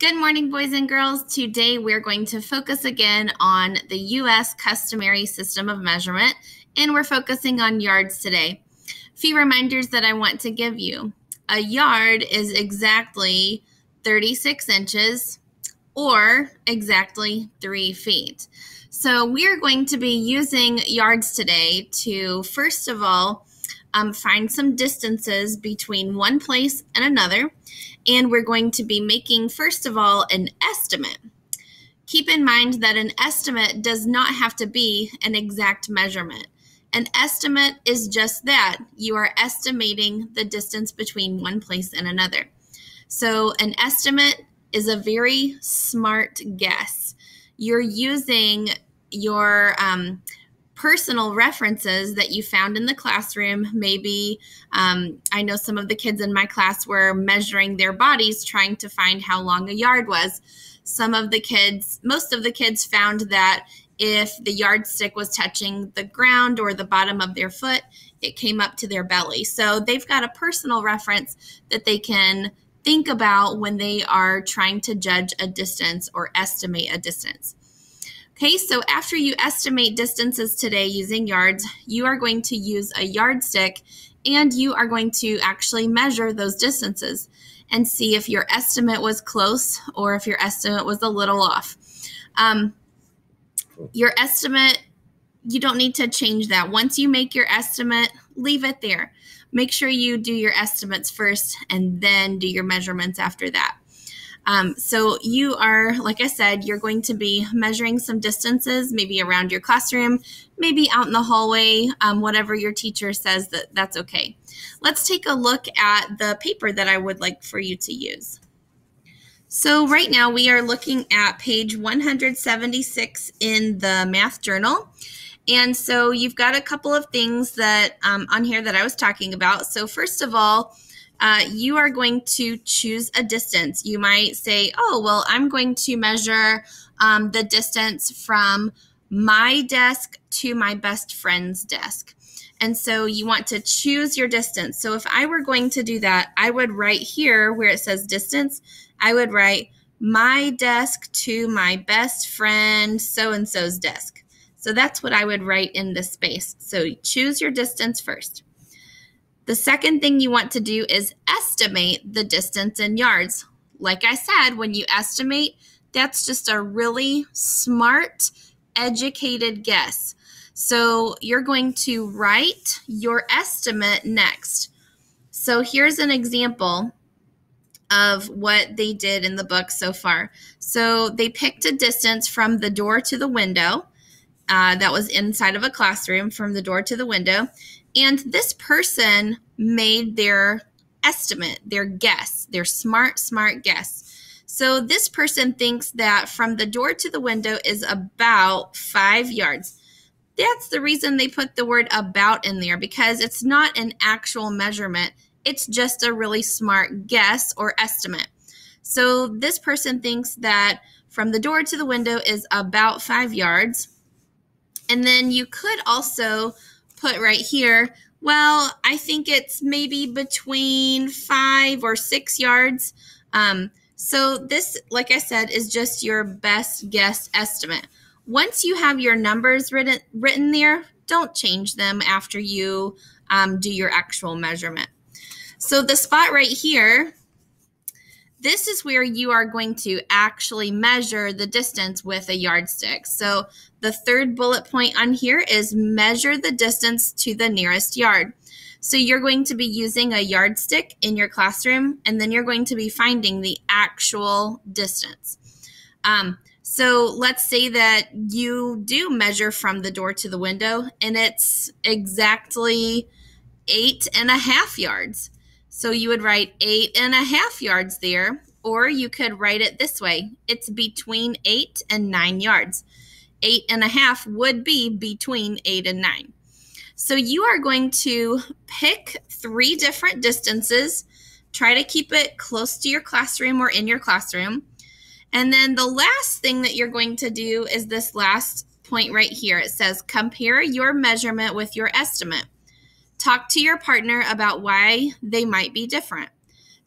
Good morning, boys and girls. Today we're going to focus again on the U.S. customary system of measurement, and we're focusing on yards today. A few reminders that I want to give you. A yard is exactly 36 inches or exactly 3 feet. So we're going to be using yards today to, first of all, find some distances between one place and another. And we're going to be making, first of all, an estimate. Keep in mind that an estimate does not have to be an exact measurement. An estimate is just that. You are estimating the distance between one place and another. So an estimate is a very smart guess. You're using your personal references that you found in the classroom. Maybe I know some of the kids in my class were measuring their bodies trying to find how long a yard was. Most of the kids found that if the yardstick was touching the ground or the bottom of their foot, it came up to their belly. So they've got a personal reference that they can think about when they are trying to judge a distance or estimate a distance. Okay, so after you estimate distances today using yards, you are going to use a yardstick and you are going to actually measure those distances and see if your estimate was close or if your estimate was a little off. Your estimate, you don't need to change that. Once you make your estimate, leave it there. Make sure you do your estimates first and then do your measurements after that. So you are, like I said, you're going to be measuring some distances, maybe around your classroom, maybe out in the hallway, whatever your teacher says that's okay. Let's take a look at the paper that I would like for you to use. So right now we are looking at page 176 in the math journal. And so you've got a couple of things that on here that I was talking about. So first of all, you are going to choose a distance. You might say, oh, well, I'm going to measure the distance from my desk to my best friend's desk. And so you want to choose your distance. So if I were going to do that, I would write here where it says distance, I would write my desk to my best friend so-and-so's desk. So that's what I would write in this space. So choose your distance first. The second thing you want to do is estimate the distance in yards. Like I said, when you estimate, that's just a really smart, educated guess. So you're going to write your estimate next. So here's an example of what they did in the book so far. So they picked a distance from the door to the window that was inside of a classroom, from the door to the window. And this person made their estimate, their guess, their smart guess. So this person thinks that from the door to the window is about 5 yards. That's the reason they put the word about in there, because it's not an actual measurement. It's just a really smart guess or estimate. So this person thinks that from the door to the window is about 5 yards. And then you could also put right here, well, I think it's maybe between 5 or 6 yards. So this, like I said, is just your best guess estimate. Once you have your numbers written there, don't change them after you do your actual measurement. So the spot right here, this is where you are going to actually measure the distance with a yardstick. So the third bullet point on here is measure the distance to the nearest yard. So you're going to be using a yardstick in your classroom, and then you're going to be finding the actual distance. So let's say that you do measure from the door to the window, and it's exactly 8.5 yards. So you would write 8.5 yards there, or you could write it this way. It's between 8 and 9 yards. 8.5 would be between 8 and 9. So you are going to pick 3 different distances. Try to keep it close to your classroom or in your classroom. And then the last thing that you're going to do is this last point right here. It says, compare your measurement with your estimate. Talk to your partner about why they might be different.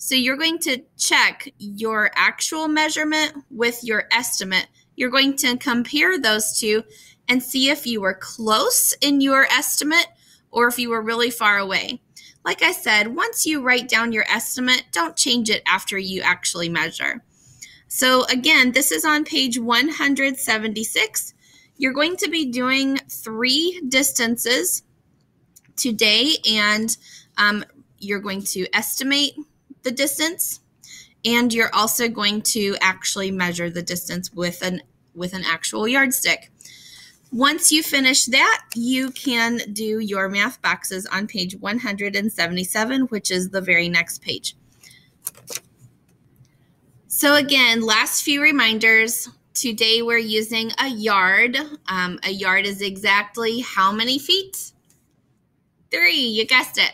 So you're going to check your actual measurement with your estimate. You're going to compare those two and see if you were close in your estimate or if you were really far away. Like I said, once you write down your estimate, don't change it after you actually measure. So again, this is on page 176. You're going to be doing 3 distances today, and you're going to estimate the distance, and you're also going to actually measure the distance with an actual yardstick. Once you finish that, you can do your math boxes on page 177, which is the very next page. So again, last few reminders. Today we're using a yard. A yard is exactly how many feet? 3, you guessed it.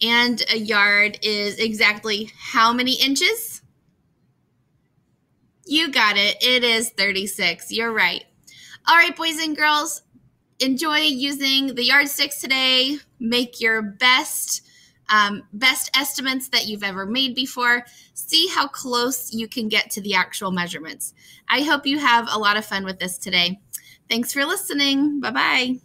And a yard is exactly how many inches? You got it. It is 36. You're right. All right, boys and girls, enjoy using the yardsticks today. Make your best estimates that you've ever made before. See how close you can get to the actual measurements. I hope you have a lot of fun with this today. Thanks for listening. Bye-bye.